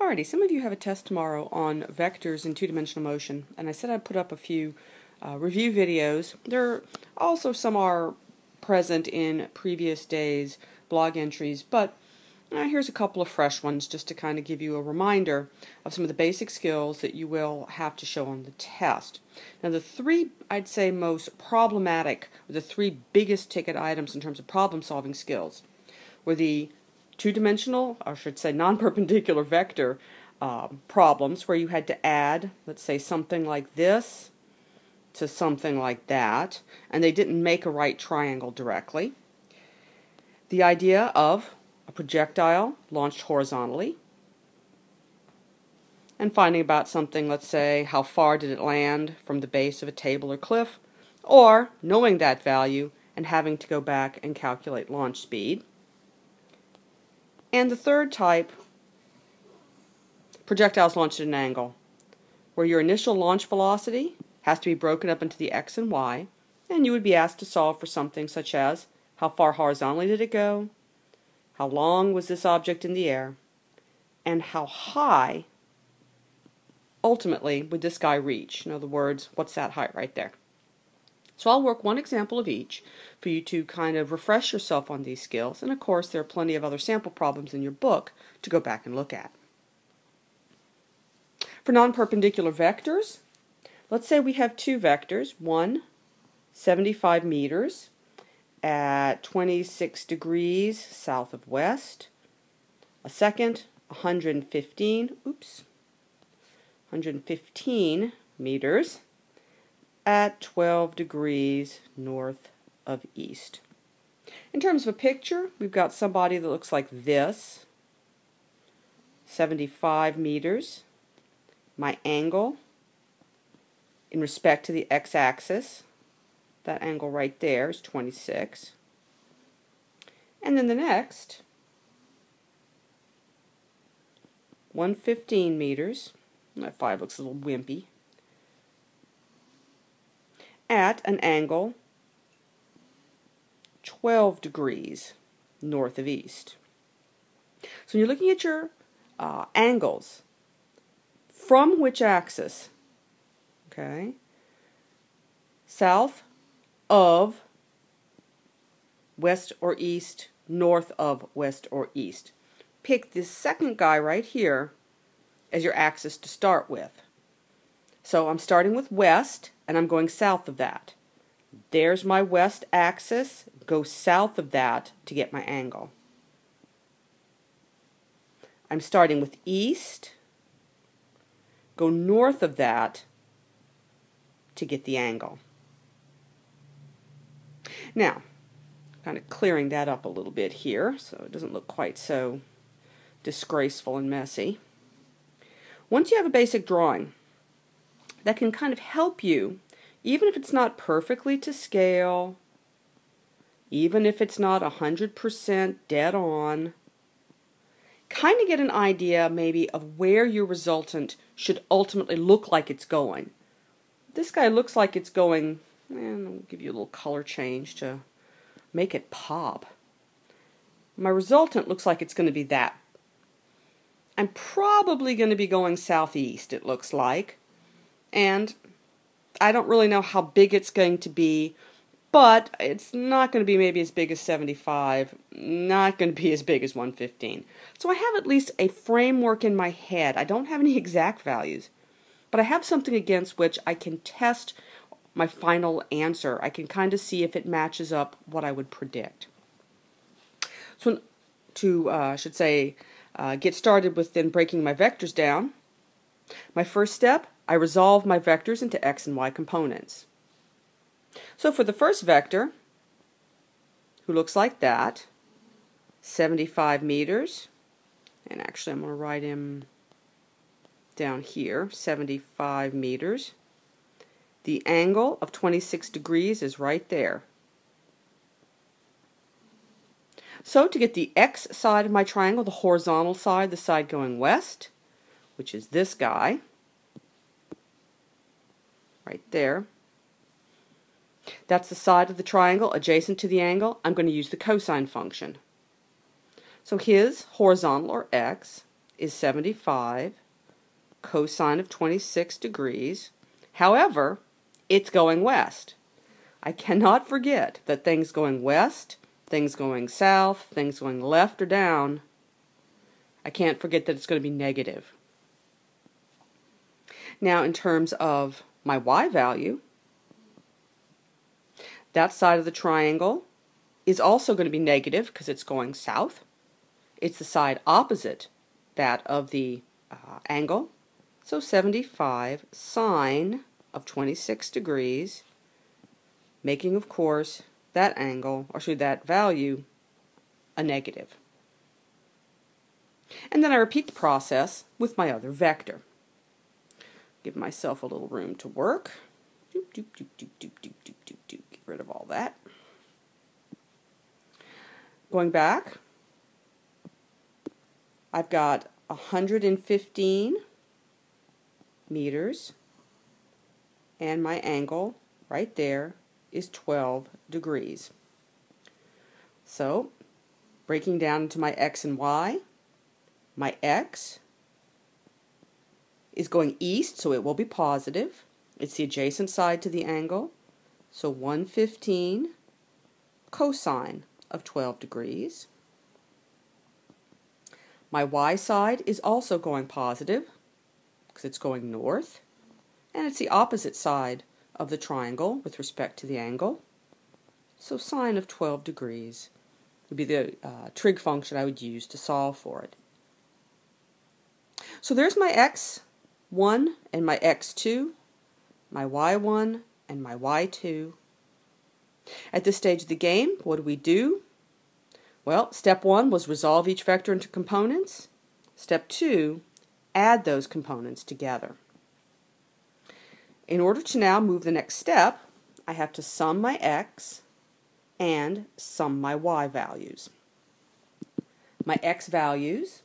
Alrighty, some of you have a test tomorrow on vectors in two-dimensional motion, and I said I'd put up a few review videos. Some are present in previous days' blog entries, but here's a couple of fresh ones just to kind of give you a reminder of some of the basic skills that you will have to show on the test. Now the three, I'd say, most problematic, or the three biggest ticket items in terms of problem-solving skills were the two-dimensional, or I should say non-perpendicular vector problems where you had to add, let's say, something like this to something like that, and they didn't make a right triangle directly. The idea of a projectile launched horizontally, and finding about something, let's say, how far did it land from the base of a table or cliff, or knowing that value and having to go back and calculate launch speed. And the third type, projectiles launched at an angle, where your initial launch velocity has to be broken up into the x and y, and you would be asked to solve for something such as how far horizontally did it go, how long was this object in the air, and how high ultimately would this guy reach. In other words, what's that height right there? So I'll work one example of each for you to kind of refresh yourself on these skills, and of course there are plenty of other sample problems in your book to go back and look at. For non-perpendicular vectors, let's say we have two vectors, one 75 meters at 26 degrees south of west, a second 115 meters at 12 degrees north of east. In terms of a picture, we've got somebody that looks like this, 75 meters. My angle in respect to the x-axis, that angle right there is 26. And then the next, 115 meters. That 5 looks a little wimpy. At an angle 12 degrees north of east. So when you're looking at your angles, from which axis? Okay, south of west or east, north of west or east. Pick this second guy right here as your axis to start with. So I'm starting with west, and I'm going south of that. There's my west axis. Go south of that to get my angle. I'm starting with east. Go north of that to get the angle. Now, kind of clearing that up a little bit here so it doesn't look quite so disgraceful and messy. Once you have a basic drawing that can kind of help you, even if it's not perfectly to scale, even if it's not 100% dead on, kind of get an idea maybe of where your resultant should ultimately look like it's going. This guy looks like it's going, and I'll give you a little color change to make it pop. My resultant looks like it's going to be that. I'm probably going to be going southeast, it looks like. And I don't really know how big it's going to be, but it's not going to be maybe as big as 75, not going to be as big as 115. So I have at least a framework in my head. I don't have any exact values, but I have something against which I can test my final answer. I can kind of see if it matches up what I would predict. So get started with then breaking my vectors down. My first step, I resolve my vectors into x and y components. So for the first vector, who looks like that, 75 meters, and actually I'm going to write him down here, 75 meters. The angle of 26 degrees is right there. So to get the x side of my triangle, the horizontal side, the side going west, which is this guy, right there. That's the side of the triangle adjacent to the angle. I'm going to use the cosine function. So his horizontal, or x, is 75 cosine of 26 degrees. However, it's going west. I cannot forget that things going west, things going south, things going left or down, I can't forget that it's going to be negative. Now, in terms of my y value, that side of the triangle is also going to be negative because it's going south. It's the side opposite that of the angle. So 75 sine of 26 degrees, making, of course, that angle, or should that value, a negative. And then I repeat the process with my other vector. Give myself a little room to work. Get rid of all that. Going back, I've got 115 meters, and my angle right there is 12 degrees. So, breaking down into my x and y, my x is going east, so it will be positive. It's the adjacent side to the angle. So 115 cosine of 12 degrees. My y side is also going positive because it's going north. And it's the opposite side of the triangle with respect to the angle. So sine of 12 degrees would be the trig function I would use to solve for it. So there's my x1 and my x2, my y1 and my y2. At this stage of the game, what do we do? Well, step 1 was resolve each vector into components. Step 2, add those components together. In order to now move the next step, I have to sum my x and sum my y values. My x values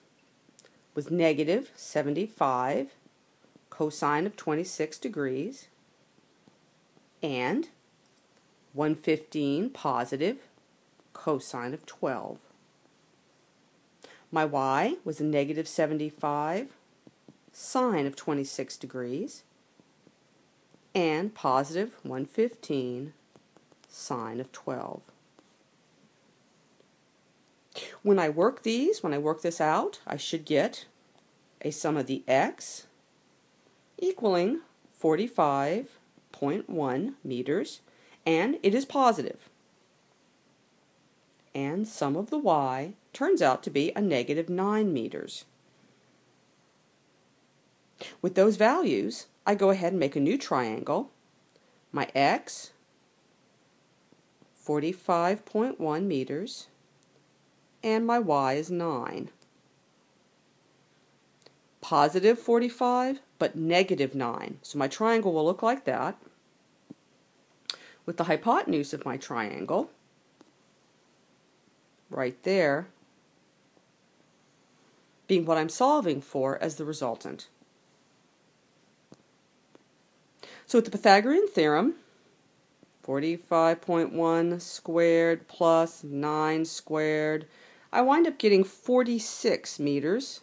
was negative 75 cosine of 26 degrees and 115 positive cosine of 12. My y was a negative 75 sine of 26 degrees and positive 115 sine of 12. When I work this out, I should get a sum of the x equaling 45.1 meters, and it is positive. And sum of the y turns out to be a negative 9 meters. With those values, I go ahead and make a new triangle. My x, 45.1 meters, and my y is 9. Positive 45, but negative 9. So my triangle will look like that, with the hypotenuse of my triangle right there being what I'm solving for as the resultant. So with the Pythagorean theorem, 45.1 squared plus 9 squared, I wind up getting 46 meters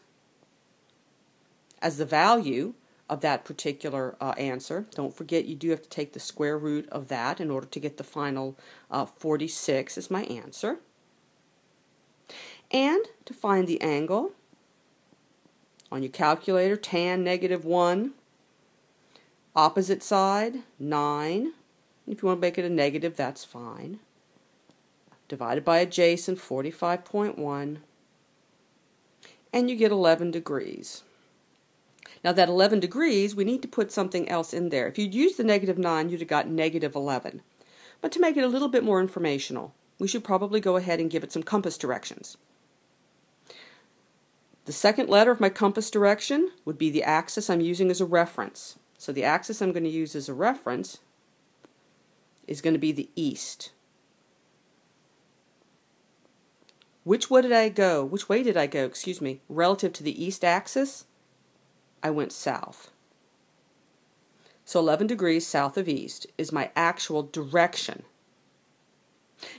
as the value of that particular answer. Don't forget, you do have to take the square root of that in order to get the final 46 as my answer. And to find the angle, on your calculator, tan negative 1, opposite side, 9. If you want to make it a negative, that's fine. Divided by adjacent, 45.1. And you get 11 degrees. Now that 11 degrees, we need to put something else in there. If you'd used the negative 9, you'd have got negative 11. But to make it a little bit more informational, we should probably go ahead and give it some compass directions. The second letter of my compass direction would be the axis I'm using as a reference. So the axis I'm going to use as a reference is going to be the east. Which way did I go, relative to the east axis? I went south. So 11 degrees south of east is my actual direction.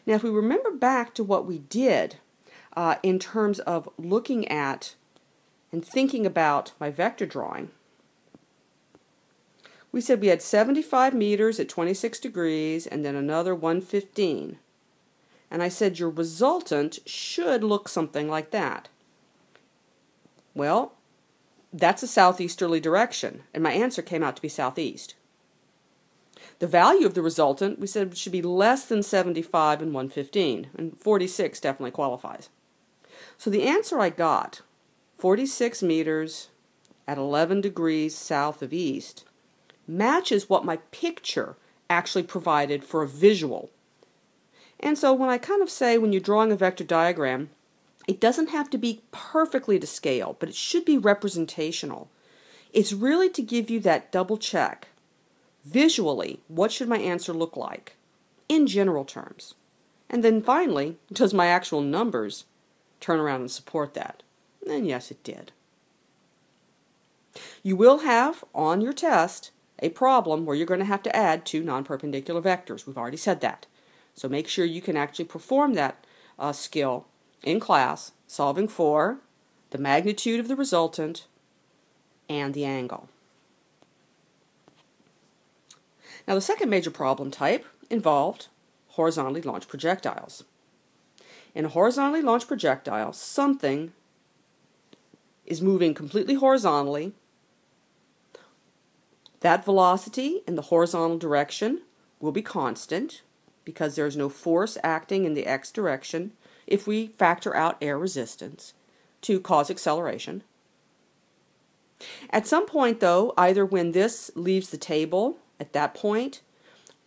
Now if we remember back to what we did in terms of looking at and thinking about my vector drawing, we said we had 75 meters at 26 degrees and then another 115. And I said your resultant should look something like that. Well, that's a southeasterly direction, and my answer came out to be southeast. The value of the resultant, we said, should be less than 75 and 115, and 46 definitely qualifies. So the answer I got, 46 meters at 11 degrees south of east, matches what my picture actually provided for a visual. And so when I kind of say when you're drawing a vector diagram, it doesn't have to be perfectly to scale, but it should be representational. It's really to give you that double check. Visually, what should my answer look like in general terms? And then finally, does my actual numbers turn around and support that? And yes, it did. You will have on your test a problem where you're going to have to add two non-perpendicular vectors. We've already said that. So make sure you can actually perform that skill in class, solving for the magnitude of the resultant and the angle. Now the second major problem type involved horizontally launched projectiles. In a horizontally launched projectile, something is moving completely horizontally. That velocity in the horizontal direction will be constant because there is no force acting in the x direction if we factor out air resistance to cause acceleration. At some point, though, either when this leaves the table at that point,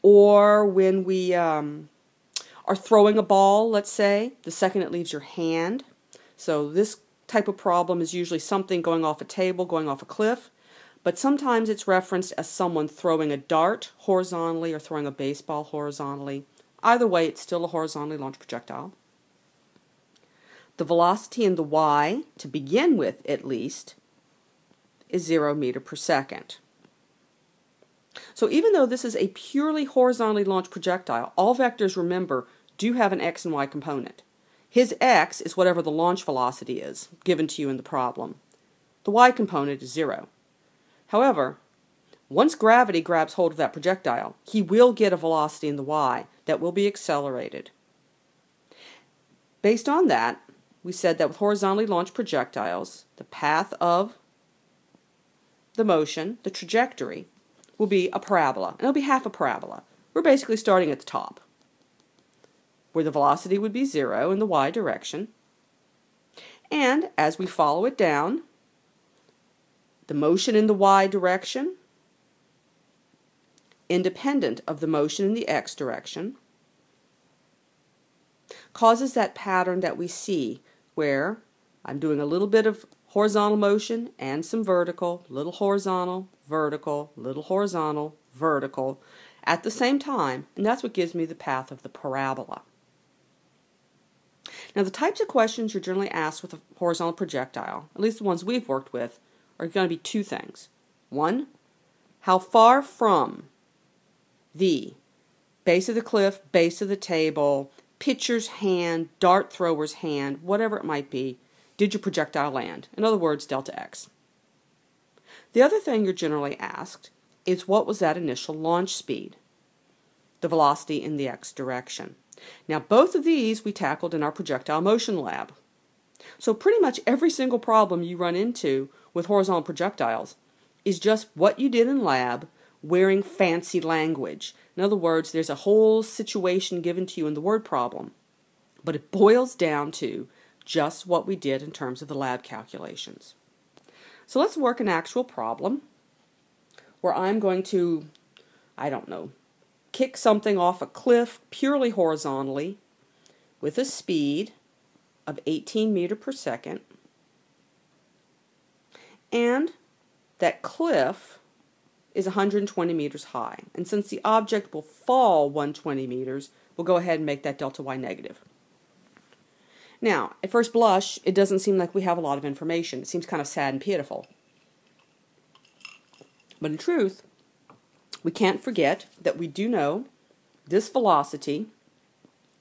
or when we are throwing a ball, let's say, the second it leaves your hand. So this type of problem is usually something going off a table, going off a cliff, but sometimes it's referenced as someone throwing a dart horizontally or throwing a baseball horizontally. Either way, it's still a horizontally launched projectile. The velocity in the y, to begin with at least, is 0 meters per second. So even though this is a purely horizontally launched projectile, all vectors, remember, do have an x and y component. His x is whatever the launch velocity is given to you in the problem. The y component is 0. However, once gravity grabs hold of that projectile, he will get a velocity in the y that will be accelerated. Based on that, we said that with horizontally launched projectiles, the path of the motion, the trajectory, will be a parabola, and it'll be half a parabola. We're basically starting at the top, where the velocity would be 0 in the y direction, and as we follow it down, the motion in the y direction, independent of the motion in the x direction, causes that pattern that we see where I'm doing a little bit of horizontal motion and some vertical, little horizontal, vertical, little horizontal, vertical, at the same time, and that's what gives me the path of the parabola. Now the types of questions you're generally asked with a horizontal projectile, at least the ones we've worked with, are going to be two things. One, how far from the base of the cliff, base of the table, pitcher's hand, dart thrower's hand, whatever it might be, did your projectile land? In other words, delta x. The other thing you're generally asked is what was that initial launch speed? The velocity in the x direction. Now both of these we tackled in our projectile motion lab. So pretty much every single problem you run into with horizontal projectiles is just what you did in lab wearing fancy language. In other words, there's a whole situation given to you in the word problem, but it boils down to just what we did in terms of the lab calculations. So let's work an actual problem where I'm going to, kick something off a cliff purely horizontally with a speed of 18 meters per second, and that cliff is 120 meters high. And since the object will fall 120 meters, we'll go ahead and make that delta y negative. Now, at first blush, it doesn't seem like we have a lot of information. It seems kind of sad and pitiful. But in truth, we can't forget that we do know this velocity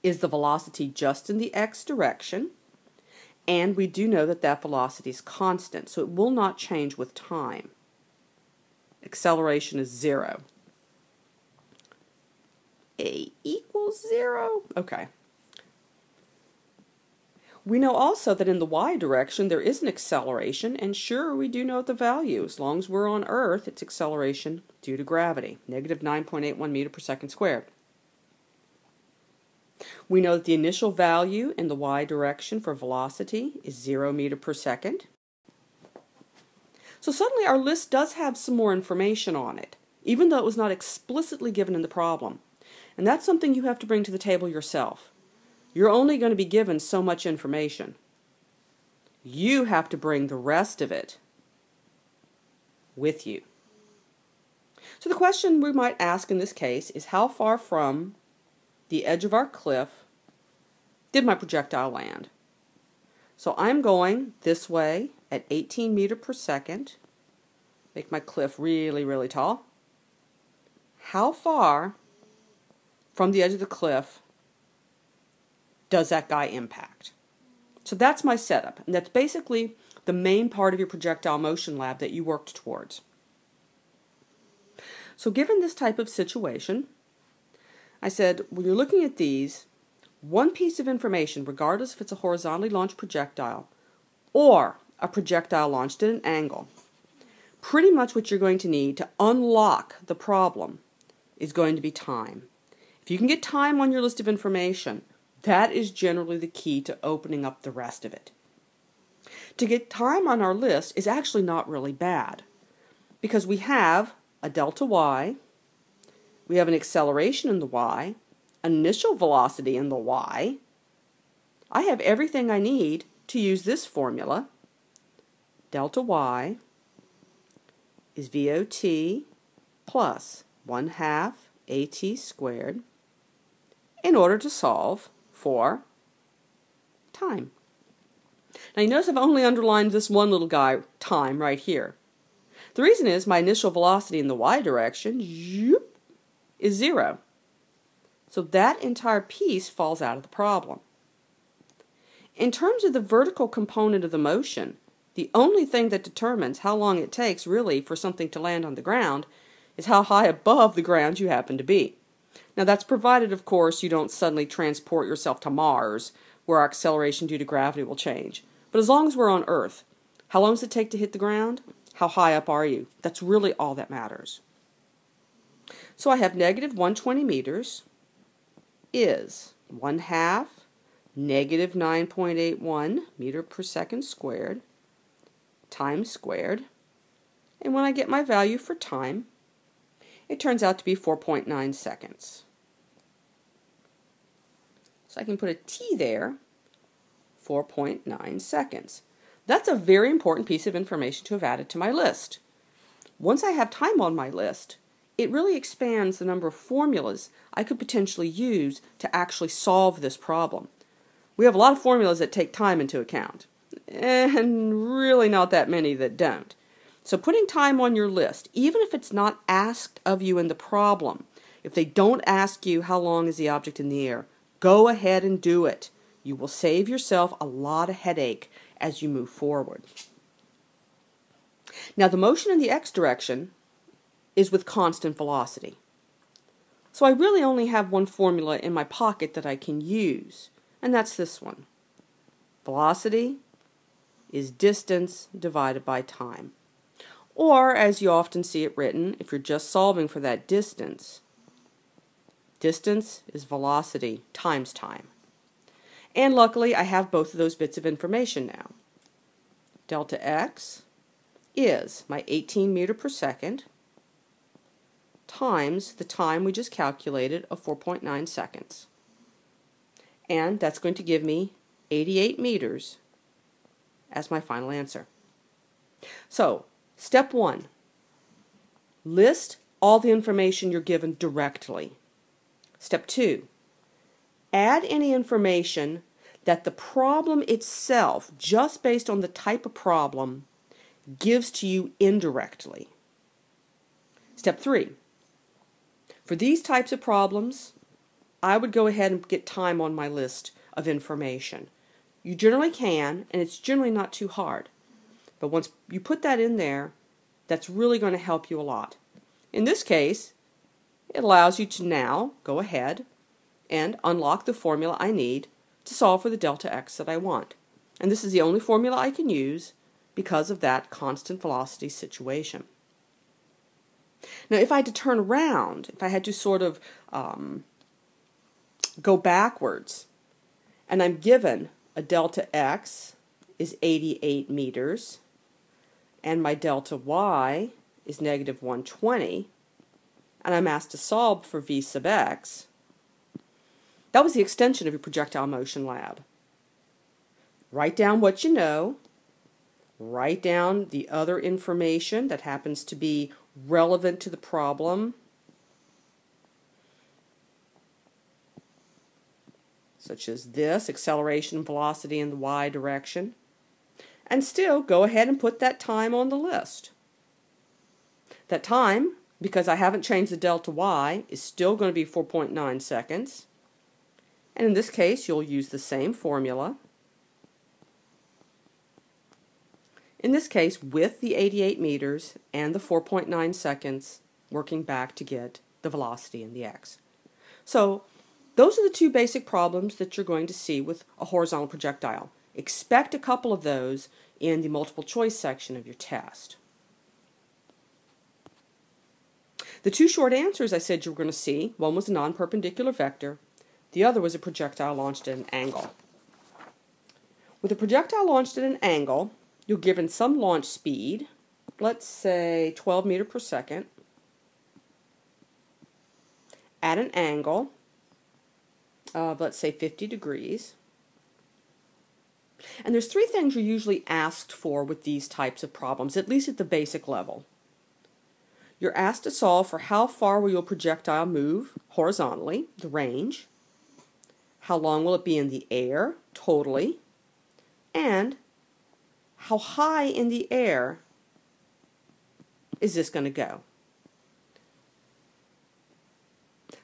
is the velocity just in the x direction, And we do know that that velocity is constant, so it will not change with time. Acceleration is 0. A equals 0. Okay. We know also that in the y direction there is an acceleration, and sure, we do know the value. As long as we're on Earth, it's acceleration due to gravity, negative 9.81 meters per second squared. We know that the initial value in the y direction for velocity is 0 meters per second. So suddenly our list does have some more information on it, even though it was not explicitly given in the problem. And that's something you have to bring to the table yourself. You're only going to be given so much information. You have to bring the rest of it with you. So the question we might ask in this case is, how far from the edge of our cliff did my projectile land? So I'm going this way at 18 meters per second. Make my cliff really, really tall. How far from the edge of the cliff does that guy impact? So that's my setup, and that's basically the main part of your projectile motion lab that you worked towards. So given this type of situation, I said, when you're looking at these, one piece of information, regardless if it's a horizontally launched projectile or a projectile launched at an angle, pretty much what you're going to need to unlock the problem is going to be time. If you can get time on your list of information, that is generally the key to opening up the rest of it. To get time on our list is actually not really bad, because we have a delta y, we have an acceleration in the y, an initial velocity in the y. I have everything I need to use this formula. Delta y is VOT plus 1/2 AT squared in order to solve for time. Now you notice I've only underlined this one little guy, time, right here. The reason is my initial velocity in the y direction is 0. So that entire piece falls out of the problem. In terms of the vertical component of the motion, the only thing that determines how long it takes really for something to land on the ground is how high above the ground you happen to be. Now that's provided, of course, you don't suddenly transport yourself to Mars, where our acceleration due to gravity will change. But as long as we're on Earth, how long does it take to hit the ground? How high up are you? That's really all that matters. So I have negative 120 meters is 1/2 negative 9.81 meters per second squared time squared. And when I get my value for time, it turns out to be 4.9 seconds. So I can put a T there, 4.9 seconds. That's a very important piece of information to have added to my list. Once I have time on my list, it really expands the number of formulas I could potentially use to actually solve this problem. We have a lot of formulas that take time into account, and really not that many that don't. So putting time on your list, even if it's not asked of you in the problem, if they don't ask you how long is the object in the air, go ahead and do it. You will save yourself a lot of headache as you move forward. Now the motion in the x direction is with constant velocity. So I really only have one formula in my pocket that I can use, and that's this one. Velocity is distance divided by time. Or, as you often see it written, if you're just solving for that distance, distance is velocity times time. And luckily, I have both of those bits of information now. Delta x is my 18 meters per second times the time we just calculated of 4.9 seconds. And that's going to give me 88 meters as my final answer. So, step 1, list all the information you're given directly. Step 2, add any information that the problem itself, just based on the type of problem, gives to you indirectly. Step 3, for these types of problems, I would go ahead and get time on my list of information. You generally can, and it's generally not too hard. But once you put that in there, that's really going to help you a lot. In this case, it allows you to now go ahead and unlock the formula I need to solve for the delta x that I want. And this is the only formula I can use because of that constant velocity situation. Now, if I had to turn around, if I had to sort of go backwards, and I'm given a delta x is 88 meters, and my delta y is negative 120, and I'm asked to solve for v sub x, that was the extension of your projectile motion lab. Write down what you know, write down the other information that happens to be relevant to the problem, such as this, acceleration and velocity in the y direction, and still go ahead and put that time on the list. That time, because I haven't changed the delta y, is still going to be 4.9 seconds. And in this case, you'll use the same formula. In this case, with the 88 meters and the 4.9 seconds, working back to get the velocity in the x. So, those are the two basic problems that you're going to see with a horizontal projectile. Expect a couple of those in the multiple choice section of your test. The two short answers I said you were going to see, one was a non-perpendicular vector, the other was a projectile launched at an angle. With a projectile launched at an angle, you're given some launch speed, let's say 12 meters per second, at an angle of, let's say, 50 degrees. And there's three things you're usually asked for with these types of problems, at least at the basic level. You're asked to solve for how far will your projectile move horizontally, the range, how long will it be in the air, totally, and how high in the air is this going to go.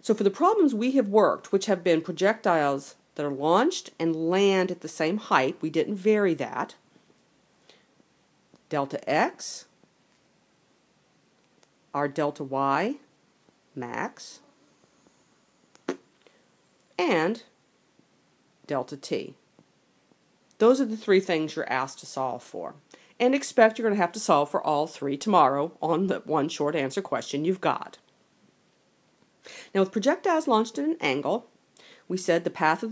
So for the problems we have worked, which have been projectiles that are launched and land at the same height, we didn't vary that, delta x, our delta y max, and delta t. Those are the three things you're asked to solve for. And expect you're going to have to solve for all three tomorrow on the one short answer question you've got. Now with projectiles launched at an angle, we said the path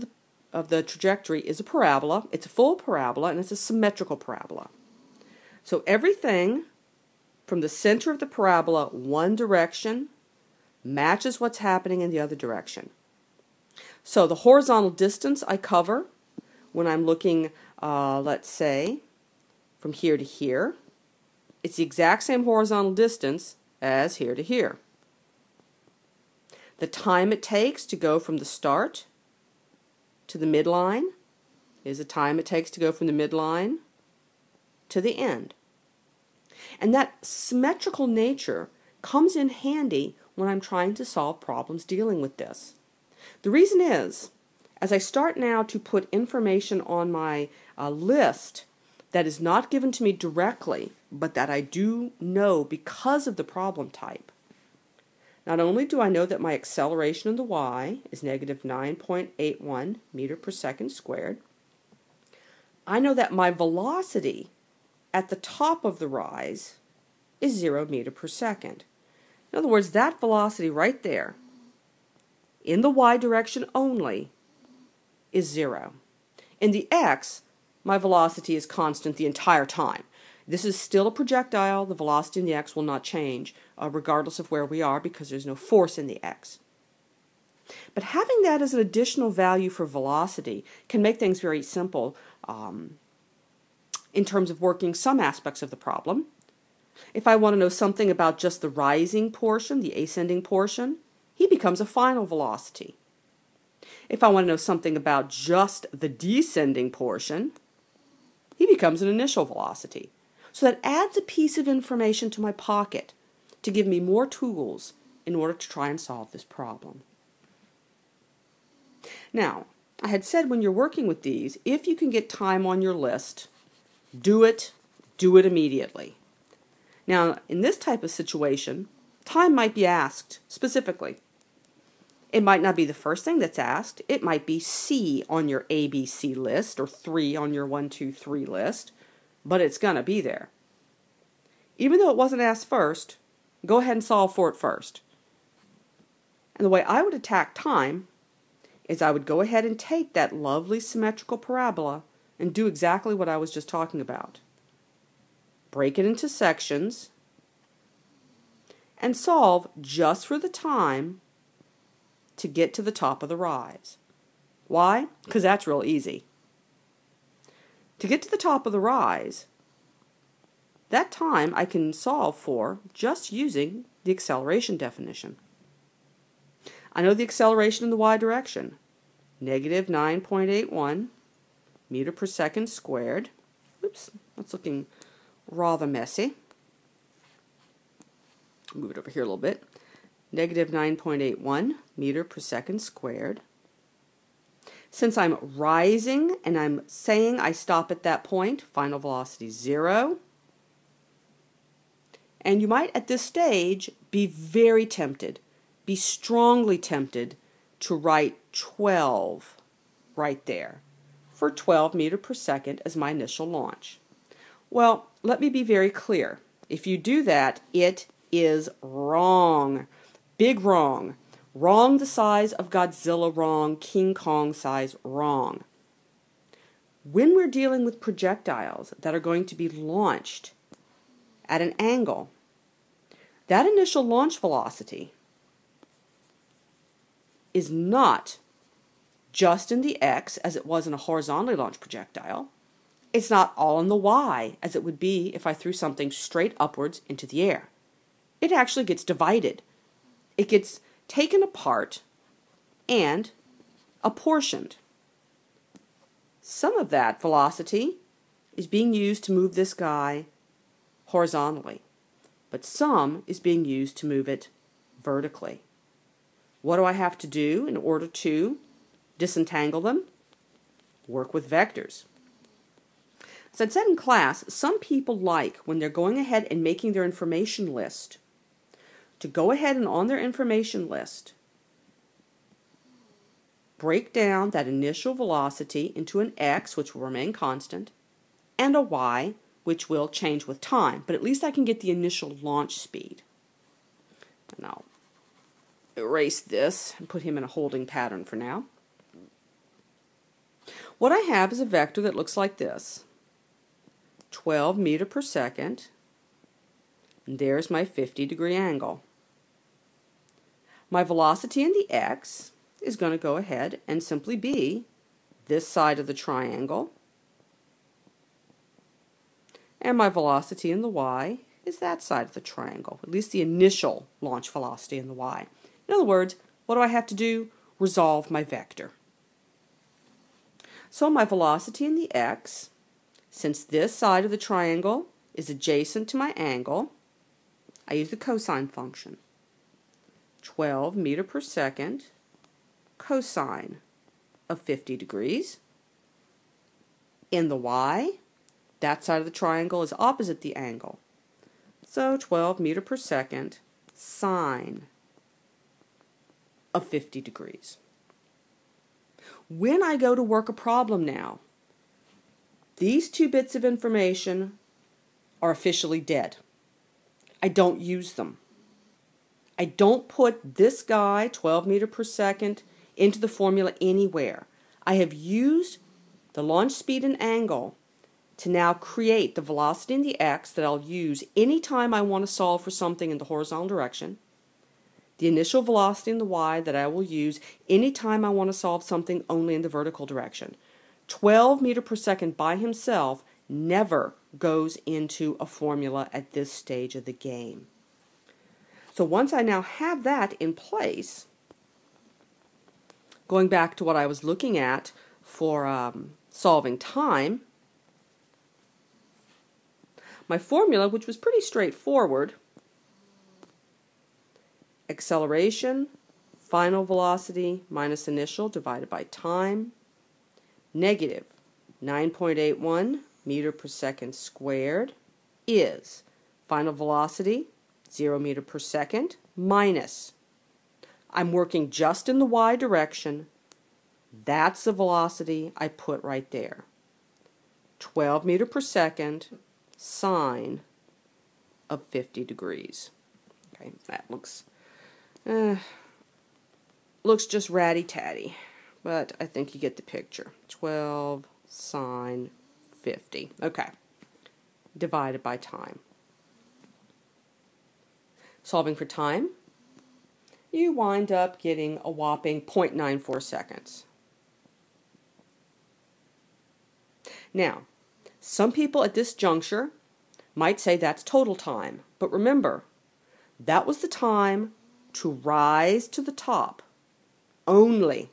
of the trajectory is a parabola. It's a full parabola and it's a symmetrical parabola. So everything from the center of the parabola one direction matches what's happening in the other direction. So the horizontal distance I cover when I'm looking, let's say, from here to here, it's the exact same horizontal distance as here to here. The time it takes to go from the start to the midline is the time it takes to go from the midline to the end. And that symmetrical nature comes in handy when I'm trying to solve problems dealing with this. The reason is, as I start now to put information on my list that is not given to me directly, but that I do know because of the problem type, not only do I know that my acceleration in the y is negative 9.81 meters per second squared, I know that my velocity at the top of the rise is 0 meters per second. In other words, that velocity right there, in the y direction only, is 0. In the x, my velocity is constant the entire time. This is still a projectile. The velocity in the x will not change regardless of where we are because there's no force in the x. But having that as an additional value for velocity can make things very simple in terms of working some aspects of the problem. If I want to know something about just the rising portion, the ascending portion, he becomes a final velocity. If I want to know something about just the descending portion, he becomes an initial velocity. So that adds a piece of information to my pocket to give me more tools in order to try and solve this problem. Now, I had said when you're working with these, if you can get time on your list, do it immediately. Now, in this type of situation, time might be asked specifically. It might not be the first thing that's asked. It might be C on your ABC list or 3 on your 1, 2, 3 list, but it's going to be there. Even though it wasn't asked first, go ahead and solve for it first. And the way I would attack time is I would go ahead and take that lovely symmetrical parabola and do exactly what I was just talking about. Break it into sections and solve just for the time to get to the top of the rise. Why? Because that's real easy. To get to the top of the rise, that time I can solve for just using the acceleration definition. I know the acceleration in the y direction, negative 9.81 meter per second squared. Oops, that's looking rather messy. Move it over here a little bit. Negative 9.81 meter per second squared. Since I'm rising and I'm saying I stop at that point, final velocity 0. And you might at this stage be very tempted, be strongly tempted to write 12 right there for 12 meter per second as my initial launch. Well, let me be very clear. If you do that, it is wrong. Big wrong. Wrong the size of Godzilla wrong, King Kong size wrong. When we're dealing with projectiles that are going to be launched at an angle, that initial launch velocity is not just in the x as it was in a horizontally launched projectile. It's not all in the y as it would be if I threw something straight upwards into the air. It actually gets divided. It gets taken apart and apportioned. Some of that velocity is being used to move this guy horizontally, but some is being used to move it vertically. What do I have to do in order to disentangle them? Work with vectors. As I said in class, some people like, when they're going ahead and making their information list, to go ahead and on their information list, break down that initial velocity into an x, which will remain constant, and a y, which will change with time. But at least I can get the initial launch speed. And I'll erase this and put him in a holding pattern for now. What I have is a vector that looks like this. 12 meter per second, and there's my 50-degree angle. My velocity in the x is going to go ahead and simply be this side of the triangle, and my velocity in the y is that side of the triangle, at least the initial launch velocity in the y. In other words, what do I have to do? Resolve my vector. So my velocity in the x, since this side of the triangle is adjacent to my angle, I use the cosine function. 12 meter per second cosine of 50 degrees. In the y, that side of the triangle is opposite the angle. So 12 meter per second sine of 50 degrees. When I go to work a problem now, these two bits of information are officially dead. I don't use them. I don't put this guy, 12 meter per second, into the formula anywhere. I have used the launch speed and angle to now create the velocity in the x that I'll use anytime I want to solve for something in the horizontal direction, the initial velocity in the y that I will use anytime I want to solve something only in the vertical direction. 12 meter per second by himself never goes into a formula at this stage of the game. So once I now have that in place, going back to what I was looking at for solving time, my formula, which was pretty straightforward, acceleration, final velocity minus initial divided by time negative 9.81 meter per second squared is final velocity, 0 meter per second, minus, I'm working just in the y direction, that's the velocity I put right there, 12 meter per second sine of 50 degrees. Okay, that looks just ratty-tatty, but I think you get the picture. 12 sine 50. Okay, divided by time. Solving for time, you wind up getting a whopping 0.94 seconds. Now, some people at this juncture might say that's total time, but remember, that was the time to rise to the top only.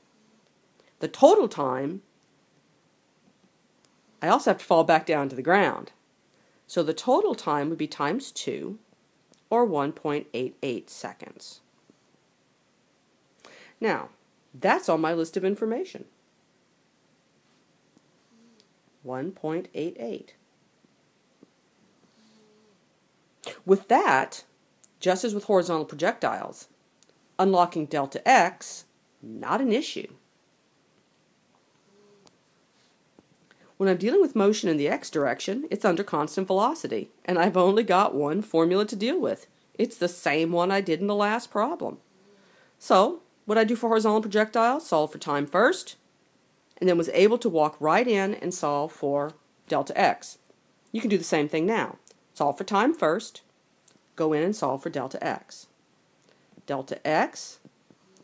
The total time, I also have to fall back down to the ground. So the total time would be times 2, or 1.88 seconds. Now, that's on my list of information. 1.88. With that, just as with horizontal projectiles, unlocking delta x, not an issue. When I'm dealing with motion in the x direction, it's under constant velocity, and I've only got one formula to deal with. It's the same one I did in the last problem. So, what I do for horizontal projectiles, solve for time first, and then was able to walk right in and solve for delta x. You can do the same thing now. Solve for time first, go in and solve for delta x. Delta x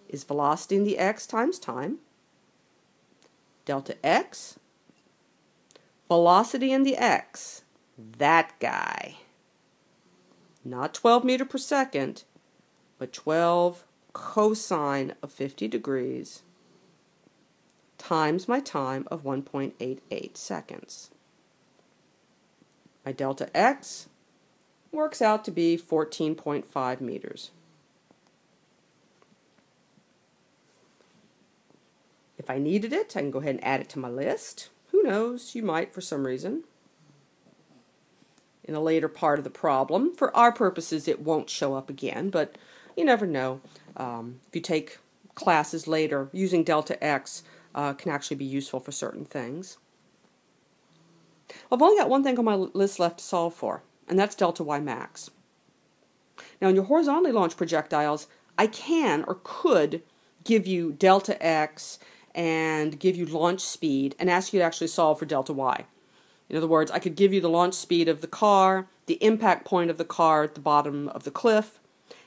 is velocity in the x times time. Delta x, velocity in the x, that guy. Not 12 meter per second, but 12 cosine of 50 degrees times my time of 1.88 seconds. My delta x works out to be 14.5 meters. If I needed it, I can go ahead and add it to my list. Who knows, you might for some reason. In a later part of the problem. For our purposes, it won't show up again, but you never know. If you take classes later, using delta x can actually be useful for certain things. I've only got one thing on my list left to solve for, and that's delta y max. Now, in your horizontally launched projectiles, I can or could give you delta x and give you launch speed and ask you to actually solve for delta y. In other words, I could give you the launch speed of the car, the impact point of the car at the bottom of the cliff,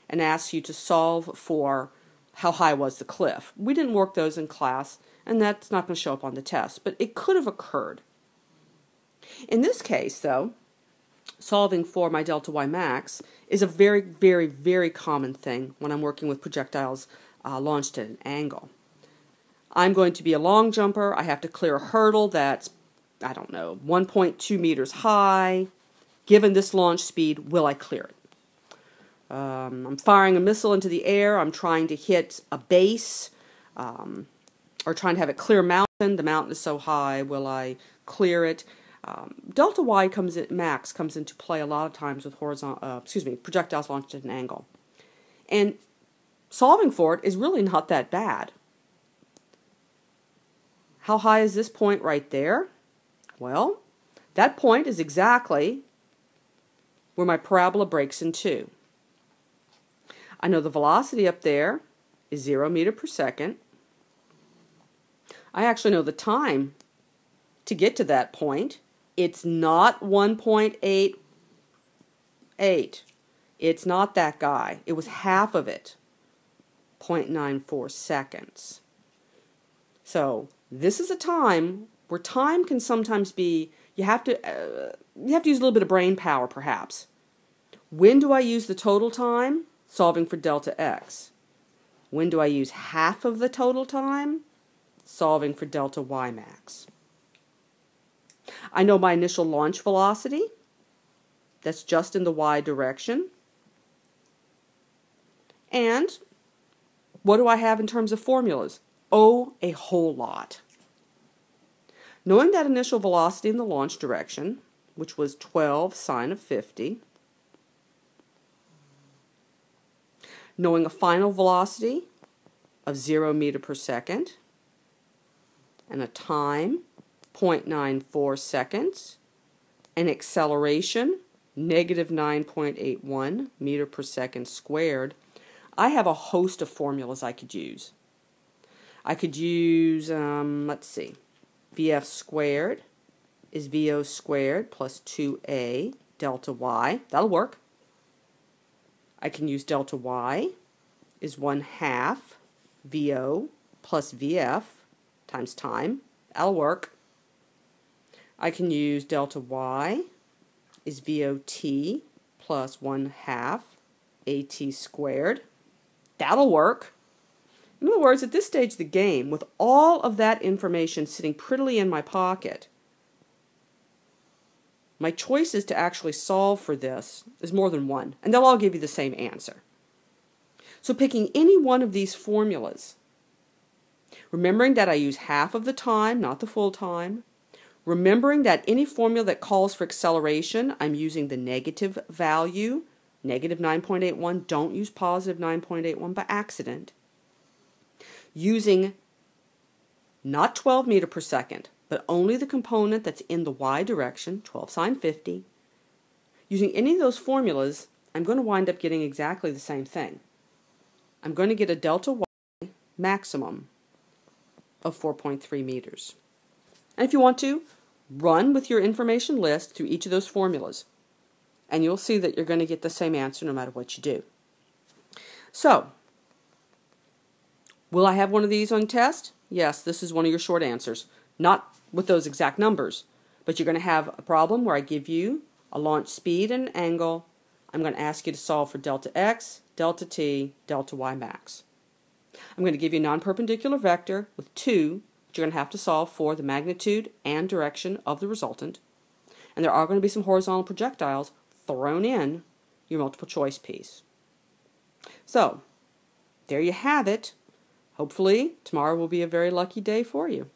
and ask you to solve for how high was the cliff. We didn't work those in class, and that's not going to show up on the test, but it could have occurred. In this case, though, solving for my delta y max is a very, very, very common thing when I'm working with projectiles launched at an angle. I'm going to be a long jumper. I have to clear a hurdle that's, 1.2 meters high. Given this launch speed, will I clear it? I'm firing a missile into the air. I'm trying to hit a base or trying to have it clear a mountain. The mountain is so high. Will I clear it? Delta y max comes into play a lot of times with projectiles launched at an angle. And solving for it is really not that bad. How high is this point right there? Well, that point is exactly where my parabola breaks in two. I know the velocity up there is 0 meter per second. I actually know the time to get to that point. It's not 1.88. It's not that guy. It was half of it, 0.94 seconds. So this is a time where time can sometimes be, you have to use a little bit of brain power perhaps. When do I use the total time? Solving for delta x. When do I use half of the total time? Solving for delta y max. I know my initial launch velocity. That's just in the y direction. And what do I have in terms of formulas? Oh, a whole lot. Knowing that initial velocity in the launch direction, which was 12 sine of 50, knowing a final velocity of 0 meter per second, and a time, 0.94 seconds, an acceleration, negative 9.81 meter per second squared, I have a host of formulas I could use. I could use, let's see, VF squared is VO squared plus 2A delta Y. That'll work. I can use delta Y is 1/2 VO plus VF times time. That'll work. I can use delta Y is VOT plus 1/2 AT squared. That'll work. In other words, at this stage of the game, with all of that information sitting prettily in my pocket, my choices to actually solve for this is more than one, and they'll all give you the same answer. So picking any one of these formulas, remembering that I use half of the time, not the full time, remembering that any formula that calls for acceleration, I'm using the negative value, negative 9.81, don't use positive 9.81 by accident. Using not 12 meter per second, but only the component that's in the y direction, 12 sine 50. Using any of those formulas, I'm going to wind up getting exactly the same thing. I'm going to get a delta y maximum of 4.3 meters. And if you want to, run with your information list through each of those formulas, and you'll see that you're going to get the same answer no matter what you do. So, will I have one of these on test? Yes, this is one of your short answers. Not with those exact numbers, but you're going to have a problem where I give you a launch speed and angle. I'm going to ask you to solve for delta x, delta t, delta y max. I'm going to give you a non-perpendicular vector with 2, which you're going to have to solve for the magnitude and direction of the resultant. And there are going to be some horizontal projectiles thrown in your multiple choice piece. So, there you have it. Hopefully, tomorrow will be a very lucky day for you.